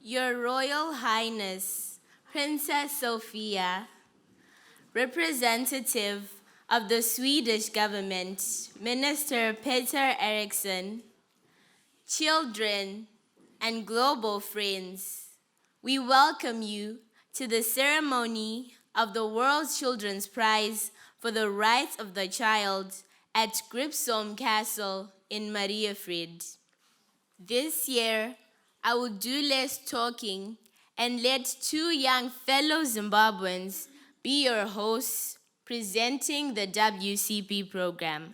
Your Royal Highness, Princess Sophia, representative of the Swedish government, Minister Peter Eriksson, children, and global friends, we welcome you to the ceremony of the World Children's Prize for the Rights of the Child at Gripsholm Castle in Mariefred. This year, I will do less talking and let two young fellow Zimbabweans be your hosts presenting the WCP program.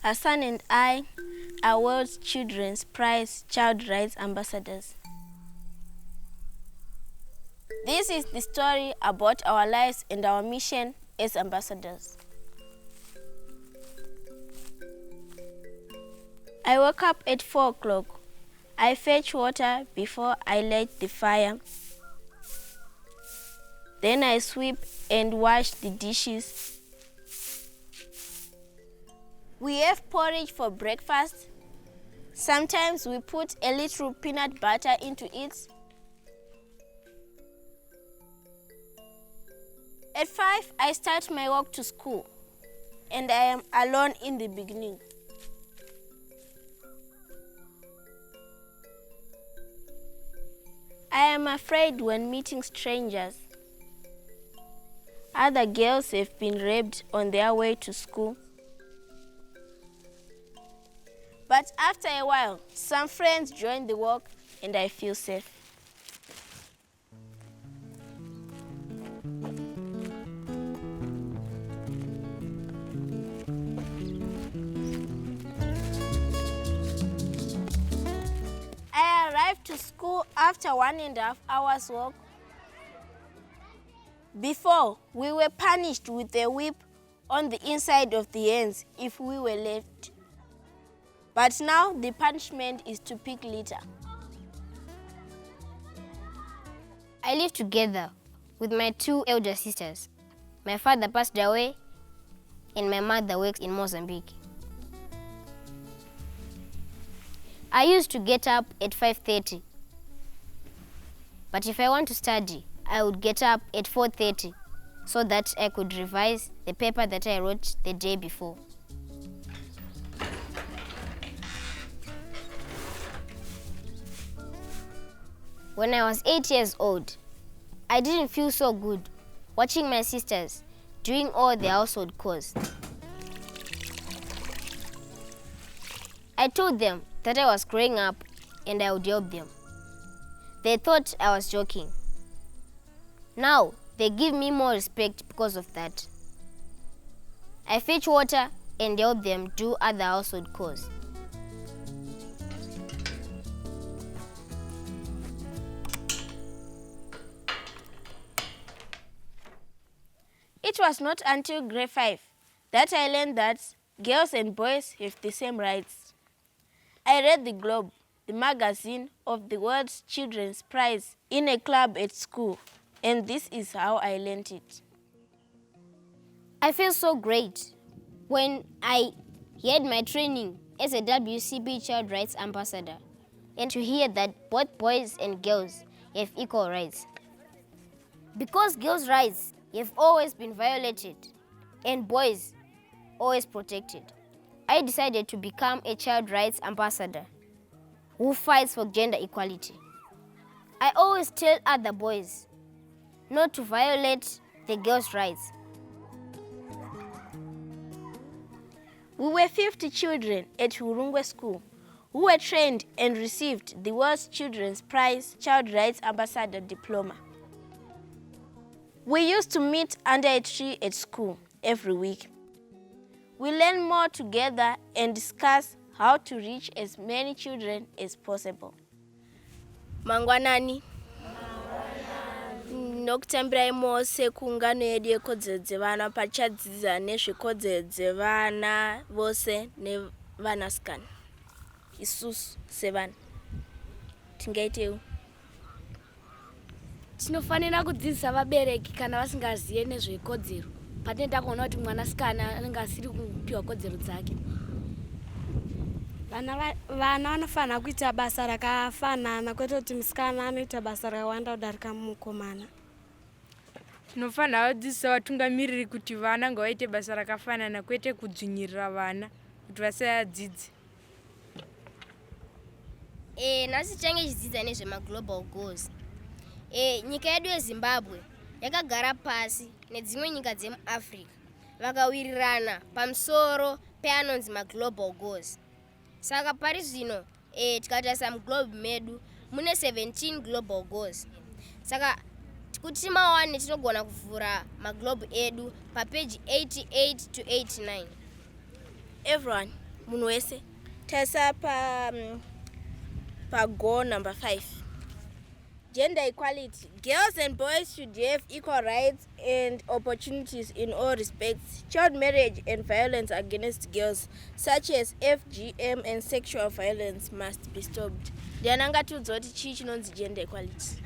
Hassan and I are World Children's Prize Child Rights Ambassadors. This is the story about our lives and our mission as ambassadors. I woke up at 4 o'clock. I fetch water before I light the fire. Then I sweep and wash the dishes. We have porridge for breakfast. Sometimes we put a little peanut butter into it. At 5, I start my walk to school, and I am alone in the beginning. I am afraid when meeting strangers. Other girls have been raped on their way to school. But after a while, some friends join the walk and I feel safe. I arrived to school after 1.5 hours walk. Before, we were punished with a whip on the inside of the hands if we were left. But now the punishment is to pick litter. I live together with my 2 elder sisters. My father passed away and my mother works in Mozambique. I used to get up at 5:30. But if I want to study, I would get up at 4:30 so that I could revise the paper that I wrote the day before. When I was 8 years old, I didn't feel so good watching my sisters doing all the household chores. I told them that I was growing up and I would help them. They thought I was joking. Now, they give me more respect because of that. I fetch water and help them do other household chores. It was not until grade 5 that I learned that girls and boys have the same rights. I read the Globe, the magazine of the World Children's Prize, in a club at school, and this is how I learned it. I feel so great when I had my training as a WCP Child Rights Ambassador and to hear that both boys and girls have equal rights. Because girls' rights have always been violated and boys always protected, I decided to become a child rights ambassador who fights for gender equality. I always tell other boys not to violate the girls' rights. We were 50 children at Hurungwe School who were trained and received the World Children's Prize Child Rights Ambassador Diploma. We used to meet under a tree at school every week. We learn more together and discuss how to reach as many children as possible. Mangwanani. ndokutambira imo sekungano yedu yekodzero dzevana pachadzidzisa nezvekodzero dzevana vose nevanasikana. Isusu sevana tingaiteu. Tinofanira kudzidzisa vabereki kana vasingaziye nezvekodzero. Patenda kuona kuti mwanasikana anenge asiri kupiwa kodzero dzake. Vana vanofanira kuita basa rakafanana, kwete kuti musikana anoita basa rakawanda kudarika mukomana. Tinofanira kudzidzisa vatungamiriri kuti vana ngavaite basa rakafanana, kwete kudzvinyirira vana kuti vasadzidze. Nhasi tichange tichidzidza nezvemaglobal goals. Nyika yedu yeZimbabwe yakagara pasi nedzimwe nyika dzemuAfrica vakawirirana pamusoro peanonzi maglobal goals. Saka pari zvino tikatarisa muglobe medu mune 17 global goals. Saka kuti timawane tinogona kuvhura maglobe edu papeji 88 to 89. Everyone, munhu wese tarisa pa goal number 5. Gender equality. Girls and boys should have equal rights and opportunities in all respects. Child marriage and violence against girls, such as FGM and sexual violence, must be stopped. Ndiananga tudzoti chii chinonzi gender equality.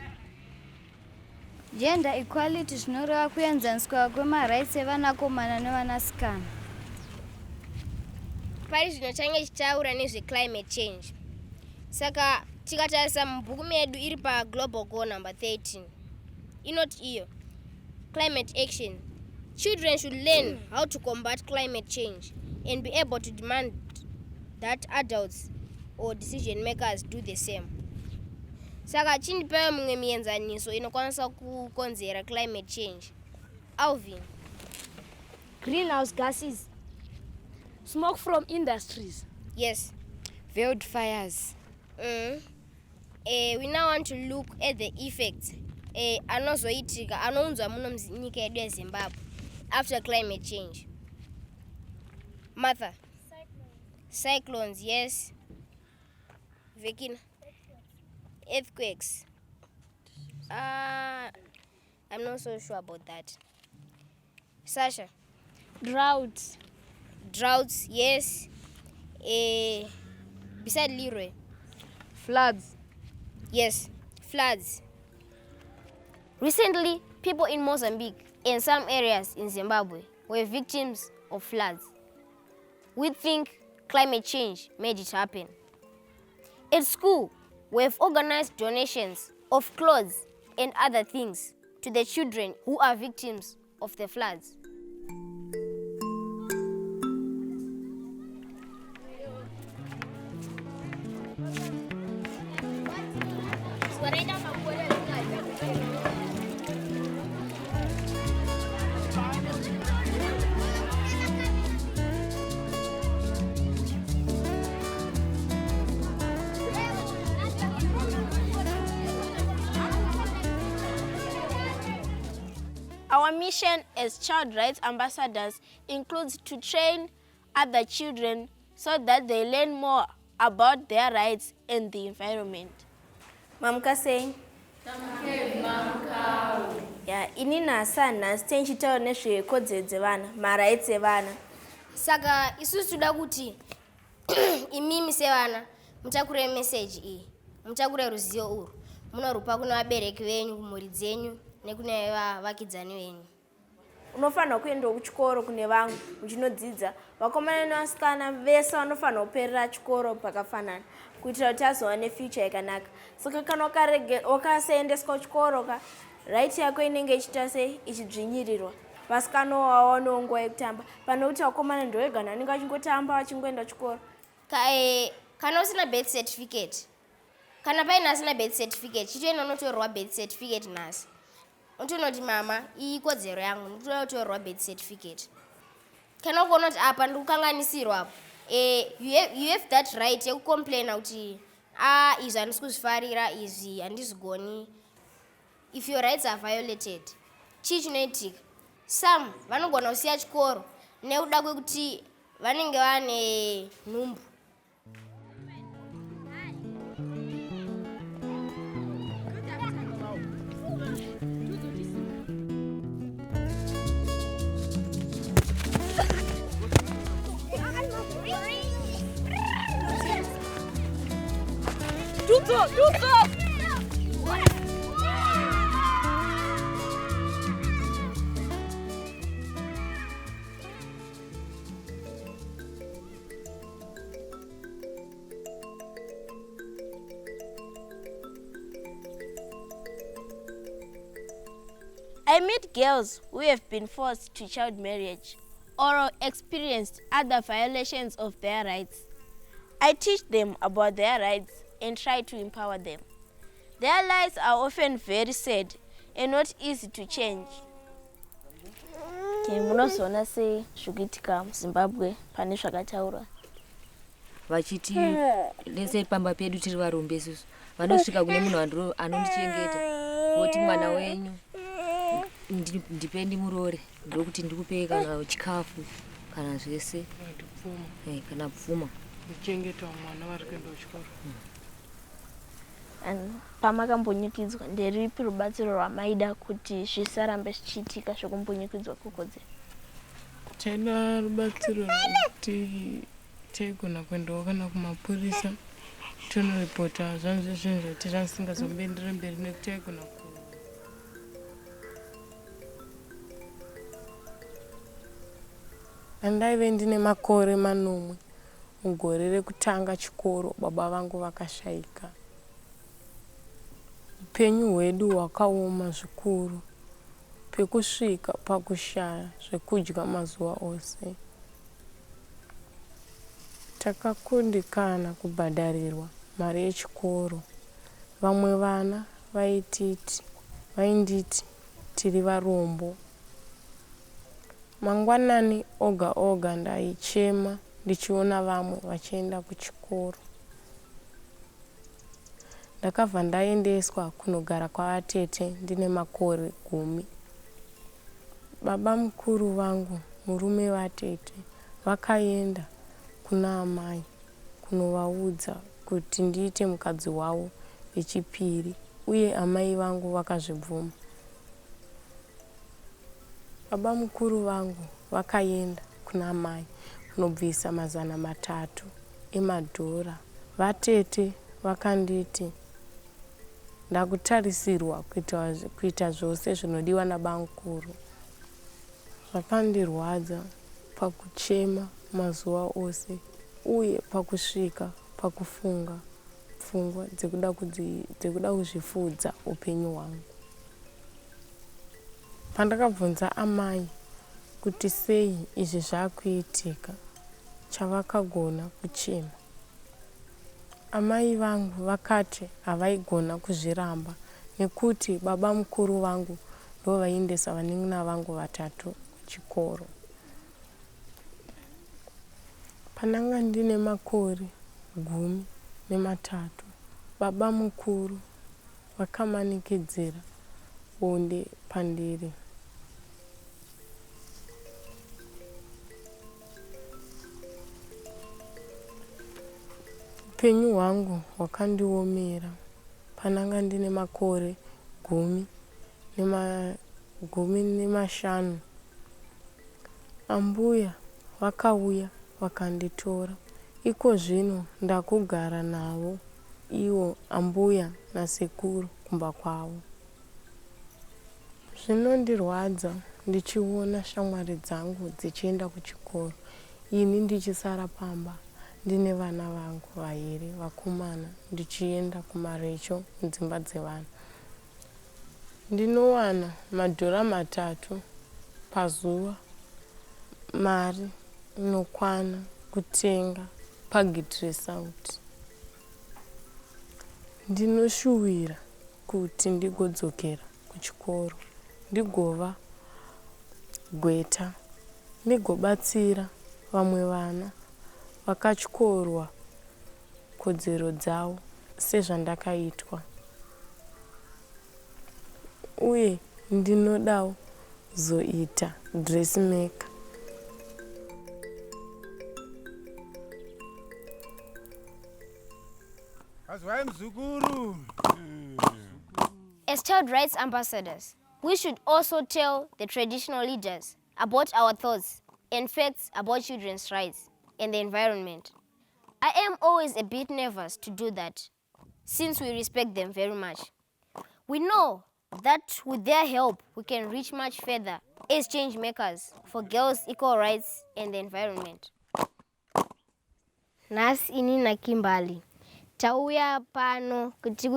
Gender equality zvinoreva kuenzaniswa kwemarights evanakomana nevanasikana. Pari zvino change tichitaura nezveclimate change. Saka tikatarisa mubhuku medu iri pa global goal number 13. Inoti iyo climate action. Children should learn how to combat climate change and be able to demand that adults or decision makers do the same. Saka chindipewa mumwe mienzaniso inokwanisa kukonzera climate change. Alvin. Greenhouse gases. Smoke from industries. Yes. Wildfires. We now want to look at the effects anozoitika anounzwa muno munyika yedu yeZimbabwe after climate change. Martha. Cyclones, yes. Vekina. Earthquakes. I'm not so sure about that. Sasha. Droughts. Droughts, yes. Beside Leroy. Floods. Yes, floods. Recently, people in Mozambique and some areas in Zimbabwe were victims of floods. We think climate change made it happen. At school, we have organized donations of clothes and other things to the children who are victims of the floods. Our mission as child rights ambassadors includes to train other children so that they learn more about their rights and the environment. Mamka saying? Yeah, inini Hassan tenchitaura nezvekodzero dzevana, marights evana. Saka isusu toda kuti imimi sevana mutakure message iyi, mutakure ruzivo urwu, munorupa kuna vabereki venyu, kumhuri dzenyu nekune vakidzani venyu. Unofanira kuenda kuchikoro kune vamwe uchinodzidza. Vakomana nevasikana vese vanofanira kuperera chikoro pakafanana kuitira kuti azova nefuture yakanaka. Saka kana wakasaendeswa kuchikoro right yako inenge ichiita sei ichidzvinyirirwa. Vasikana wavawo nguva yekutamba pane kuti vakomana ndovega vanenge vachingotamba vachingoenda chikoro. Kana usina birth certificate, kana paina asina birth certificate, chitoenda unotorwa birth certificate nhasi. Unotonoti mama, iyi kodzero yangu, ndinotorwa birth certificate. Kana ukaona kuti apa ndikukanganisirwa apo, you have that right yekucomplaina kuti izvi handisi kuzvifarira, izvi handizvigoni. If your rights are violated, chii chinoitika? Some vanogona kusiya chikoro nekuda kwekuti vanenge vane nhumbu. I meet girls who have been forced to child marriage or experienced other violations of their rights. I teach them about their rights and try to empower them. Their lives are often very sad and not easy to change. Munozoona sei zvikuitika muZimbabwe pane zvakataurwa vachiti lese pamba pedu tiri varombe isusu vanoda kusvika kune munhu anondichengeta woti mwana wenyu ndipendi murore ndokuti ndikupei kana chikafu kana zvese kana pfuma kuchengeta mwana vari kuenda kuchikoro. Pamakambonyikidzwa nderipi rubatsiro rwamaida kuti zvisarambe zvichiitika zvokumbonyikidzwa kukodze? Taida rubatsiro rwekuti taigona kuendawo kana kumapurisa tonoripota zvanhu zvezvinhu zvaita zvasingazombendere mberi nekuti taigona andaive ndine makore manomwe mugore rekutanga chikoro baba vangu vakashayika. Upenyu hwedu hwakaoma zvikuru pekusvika pakushaya zvekudya mazuva ose. Takakundikana kubhadharirwa mari yechikoro. Vamwe vana vainditi tiri varombo. Mangwanani oga oga ndaichema ndichiona vamwe vachienda kuchikoro. Ndakabva ndaendeswa kunogara kwavatete ndine makore 10. Baba mukuru vangu, murume vatete, vakaenda kuna amai kunovaudza kuti ndiite mukadzi wavo wechipiri, uye amai vangu vakazvibvuma. Baba mukuru vangu vakaenda kuna amai kunobvisa $300 emadhora. Vatete vakanditi ndakutarisirwa kuita zvose zvinodiwa nababa mukuru. Zvakandirwadza pakuchema mazuva ose uye pakusvika pakufunga pfungwa dzekuda kuzvifudza upenyu hwangu. Pandakabvunza amai kuti sei izvi zvakuitika, chavakagona kuchema. Amai vangu vakati havaigona kuzviramba nekuti baba mukuru vangu ndo vaindesa vanin'ina vangu vatatu kuchikoro. Pandanga ndine makore 13, baba mukuru vakamanikidzira bonde pandiri. Upenyu hwangu hwakandiomera pandanga ndine makore 15. Ambuya vakauya vakanditora. Iko zvino ndakugara navo ivo ambuya nasekuru kumba kwavo. Zvinondirwadza ndichiona shamwari dzangu dzichienda kuchikoro, ini ndichisara pamba ndine vana vangu 2 vakomana ndichienda kumarecho mudzimba dzevana. Ndinowana $3 pazuva, mari inokwana kutenga pagidress out. Ndinoshuwira kuti ndigodzokera kuchikoro ndigova gweta, ndigobatsira vamwe vana vakatyorwa kodzero dzavo sezvandakaitwa. Uye ndinodawo zoita dressmaker. As child rights ambassadors, we should also tell the traditional leaders about our thoughts and facts about children's rights and the environment. I am always a bit nervous to do that. since we respect them very much. We know that with their help, we can reach much further as change makers for girls' equal rights and the environment. Nasi ini na Kimbali. Tauya pano kuti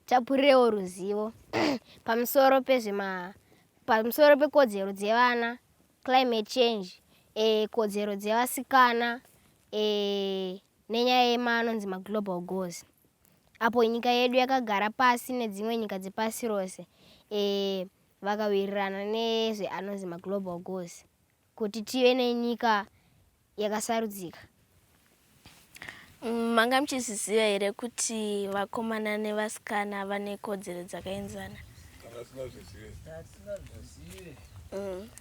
tapurewo ruzivo pamusoro pekodzero dzevana, climate change, kodzero dzevasikana, nenyaya yemanonzi global goals. Apo nyika yedu yakagara pasi nedzimwe nyika dzepasi rose vakawirirana nezve anonzi global goals kuti tive nenyika yakasarudzika. Manga muchizviziva here kuti vakomana nevasikana vane kodzero dzakaenzana?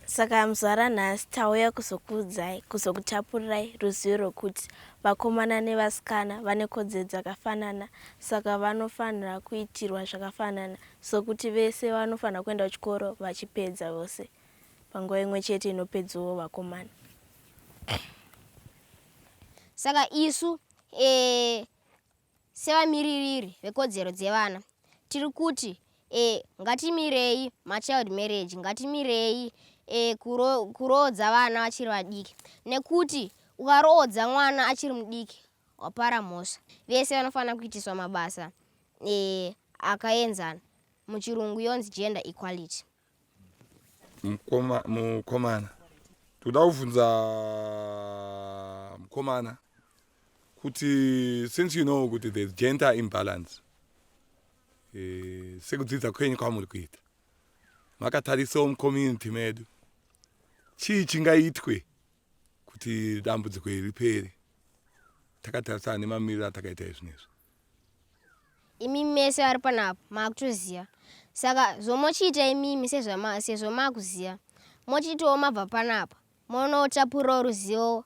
Saka muzuva ranhasi tauya kuzokutapurirai ruzivo rwokuti vakomana nevasikana vane kodzero dzakafanana, saka vanofanira kuitirwa zvakafanana, sokuti vese vanofanira kuenda kuchikoro vachipedza vose panguva imwe chete inopedzawo vakomana. Saka isu sevamiririri vekodzero dzevana tiri kuti ngatimirei machild marriage, ngatimirei kuroodza vana vachiri vadiki, nekuti ukaroodza mwana achiri mudiki wapara mhosva. Vese vanofanira kuitiswa mabasa akaenzana, muchirungu yonzi gender equality. Mukomana toda kuvhunza mukomana kuti since you know kuti there's gender imbalance, sekudzidza kwenyu kwamuri kuita makatarisawo mucommunity medu chii chingaitwe kuti dambudziko iri ripere, takatarisana nemamiriro atakaita izvinezvi. Imimi mese vari panapa maakutoziva, saka zvomochiita imimi sezvo maakuziva mochiitawo mabva panapa monotapurawo ruzivo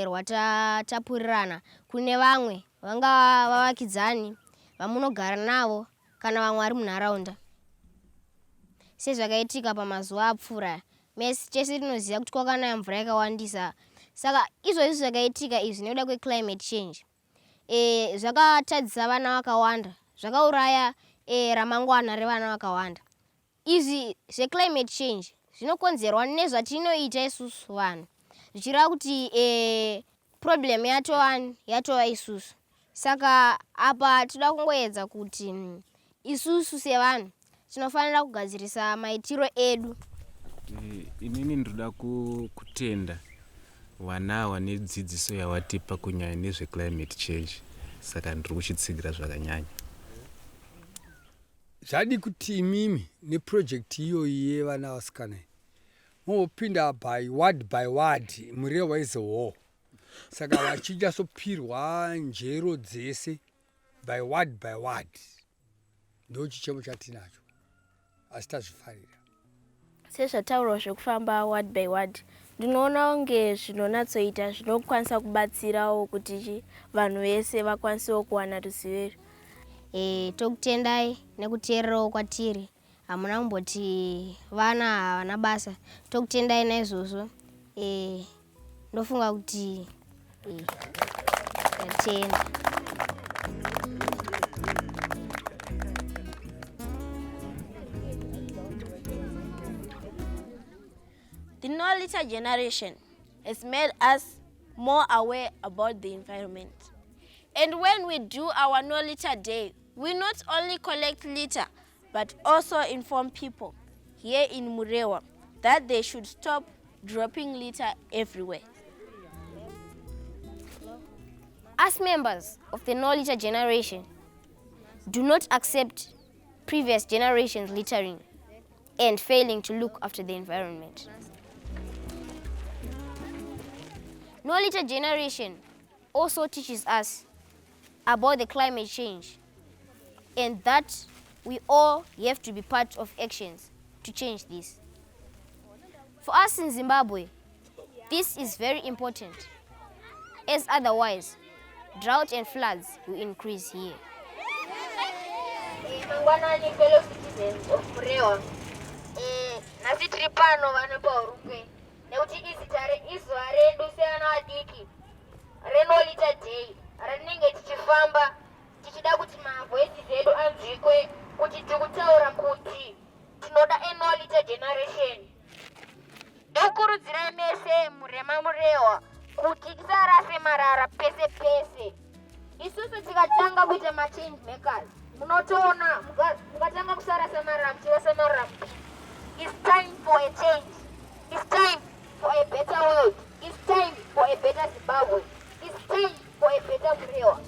rwatatapurirana kune vamwe vangava vavakidzani vamunogara navo kana vamwe vari munharaunda. Sezvakaitika pamazuva apfuura mese chese tinoziva kuti kwakanaya mvura yakawandisa, saka izvozvi zvakaitika izvi nekuda kweclimate change zvakatadzisa vana vakawanda, zvakauraya ramangwana revana vakawanda. Izvi zveclimate change zvinokonzerwa nezvatinoita isusu vanhu, zvichireva kuti problem yatova isusu. Saka apa toda kungoedza kuti isusu sevanhu tinofanira kugadzirisa maitiro edu. Inini ndoda kutenda wanawa nedzidziso yawatipa kunyanya nezveclimate change, saka ndiri kuchitsigira zvakanyanya. Zvadi kuti imimi neprojekti iyoyi yevana vasikana mopinda by word Murehwa is a war, saka vachinyasopirwa njero dzese by word. Ndo chichemo chatinacho asi tazvifarira. Sezvataurwa zvekufamba word by word, ndinoona kunge zvinonatsoita zvinokwanisa kubatsirawo kuti vanhu vese vakwanisewo kuwana ruzivo. Tokutendai nekuteererawo kwatiri, hamuna kumboti vana havana basa. Tokutendai naizvozvo, ndofunga kuti tatenda. The no-litter generation has made us more aware about the environment. And when we do our no-litter day, we not only collect litter, but also inform people here in Murehwa that they should stop dropping litter everywhere. As members of the no-litter generation, do not accept previous generations littering and failing to look after the environment. No-litter generation also teaches us about the climate change and that we all have to be part of actions to change this. For us in Zimbabwe, this is very important, as otherwise drought and floods will increase here. Fellow citizens of Murehwa, nasi tiri pano vana paHurungwe nekuti izuva redu sevana vadiki re no-litter day ratinenge tichifamba tichida kuti mamurehwa kuti tisarase marara pese pese. Isusu tikatanga kuita machange makers, munotoona mukatanga kusarasa marara muchirasa marara. It's time for a change. It's time for a better world. It's time for a better Zimbabwe. It's time for a better Murehwa.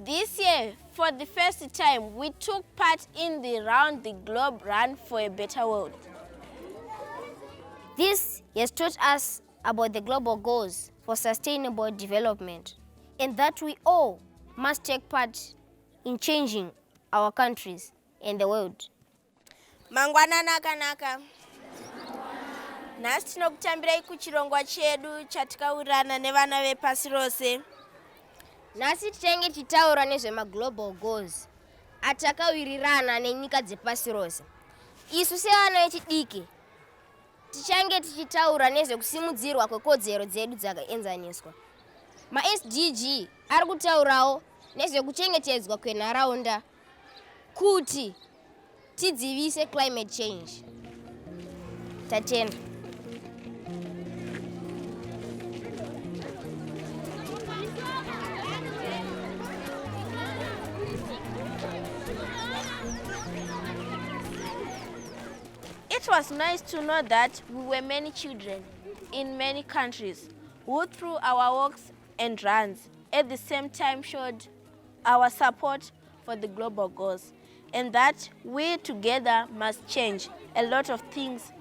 This year, for the first time, we took part in the Round the Globe Run for a Better World. This has taught us about the global goals for sustainable development and that we all must take part in changing our countries and the world. Mangwana naka. Nhasi tinokutambirai kuchirongwa chedu chatikaurana nevana vepasi rose. Nhasi tichange tichitaura nezvemaglobal goals atakawirirana nenyika dzepasi rose. Isu sevana vechidiki tichange tichitaura nezvekusimudzirwa kwekodzero dzedu dzakaenzaniswa. Ma-SDG ari kutaurawo nezvekuchengetedzwa kwenharaunda kuti tidzivise climate change. Tatenda. It was nice to know that we were many children in many countries who through our walks and runs at the same time showed our support for the global goals and that we together must change a lot of things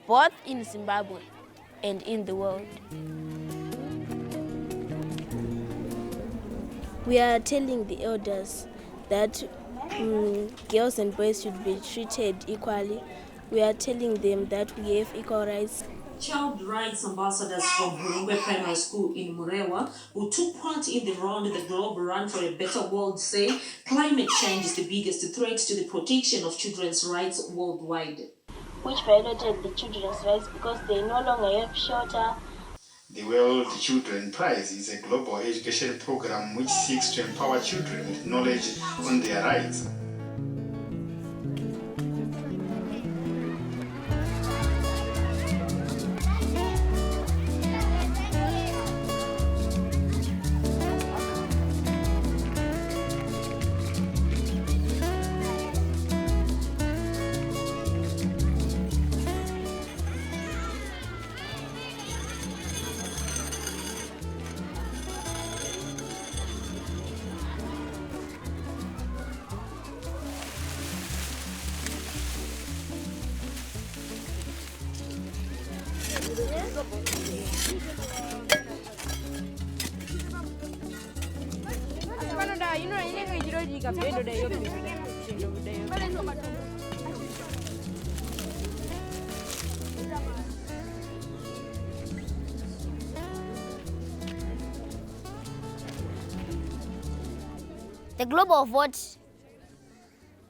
both in Zimbabwe and in the world. We are telling the elders that girls and boys should be treated equally. We are telling them that we have equal rights. Child rights ambassadors from Hurungwe Primary School in Murehwa, who took part in the Round the Globe Run for a Better World, say climate change is the biggest threat to the protection of children's rights worldwide. Which violated the children's rights because they no longer have shelter. The World Children Prize is a global education program which seeks to empower children with knowledge on their rights. The global vote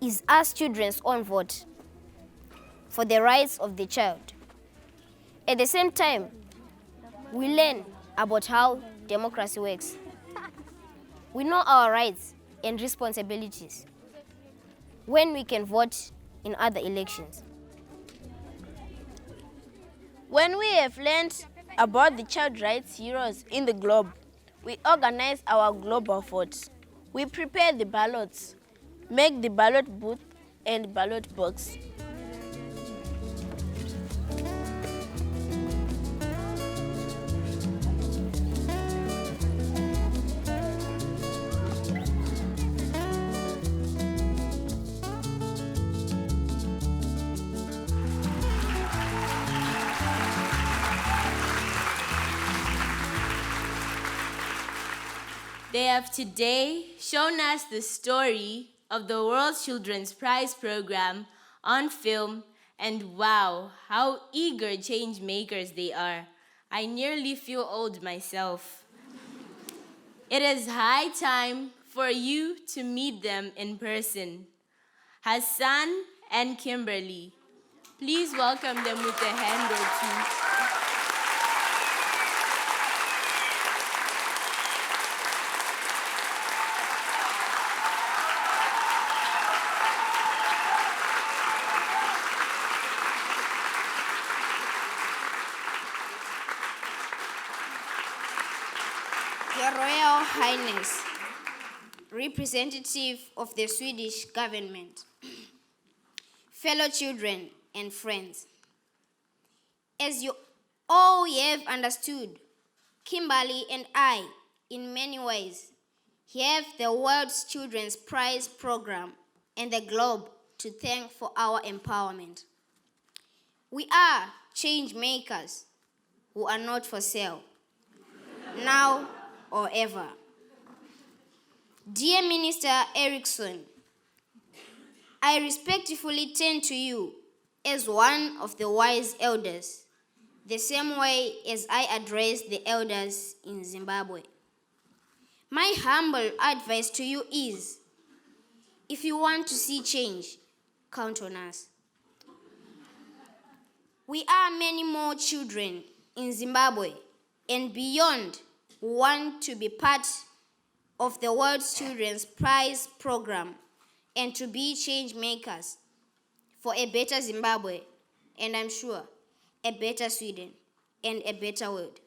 is us children's own vote for the rights of the child. At the same time, we learn about how democracy works. We know our rights and responsibilities when we can vote in other elections. When we have learned about the child rights heroes in the globe, we organize our global vote. We prepare the ballots, make the ballot booth and ballot box. They have today shown us the story of the World Children's Prize program on film, and wow, how eager change makers they are. I nearly feel old myself. It is high time for you to meet them in person. Hassan and Kimberly, please welcome them with a hand or two. Your Royal Highness, representative of the Swedish government, fellow children and friends, as you all have understood, Kimberly and I, in many ways, have the World's Children's Prize program and the globe to thank for our empowerment. We are change makers who are not for sale, now or ever. Dear Minister Eriksson, I respectfully turn to you as one of the wise elders, the same way as I address the elders in Zimbabwe. My humble advice to you is, if you want to see change, count on us. We are many more children in Zimbabwe and beyond who want to be part of the World's Children's Prize program and to be change makers for a better Zimbabwe, and I'm sure a better Sweden and a better world.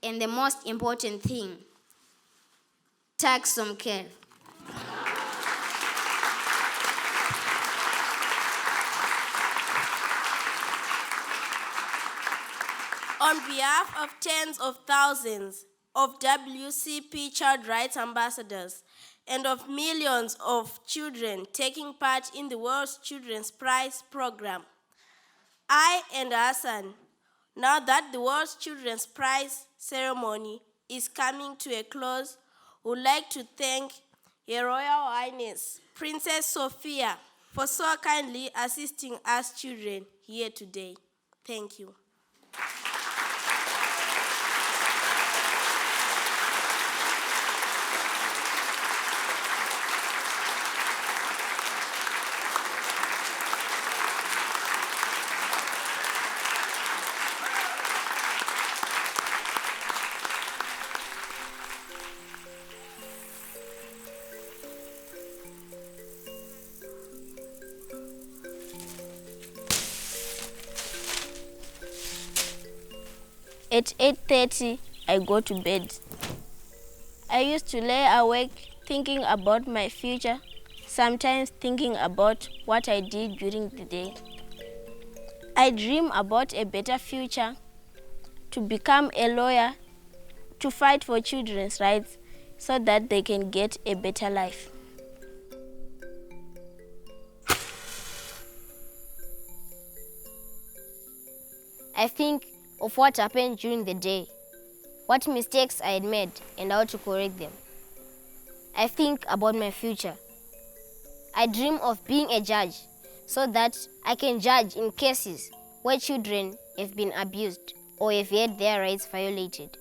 And the most important thing, tack some care. On behalf of tens of thousands of WCP Child Rights Ambassadors and of millions of children taking part in the World's Children's Prize program, I and Hassan, now that the World's Children's Prize ceremony is coming to a close, would like to thank Her Royal Highness Princess Sophia for so kindly assisting us children here today. Thank you. At 8:30, I go to bed. I used to lay awake thinking about my future, sometimes thinking about what I did during the day. I dream about a better future, to become a lawyer, to fight for children's rights so that they can get a better life. I think of what happened during the day, what mistakes I had made and how to correct them. I think about my future. I dream of being a judge so that I can judge in cases where children have been abused or have had their rights violated.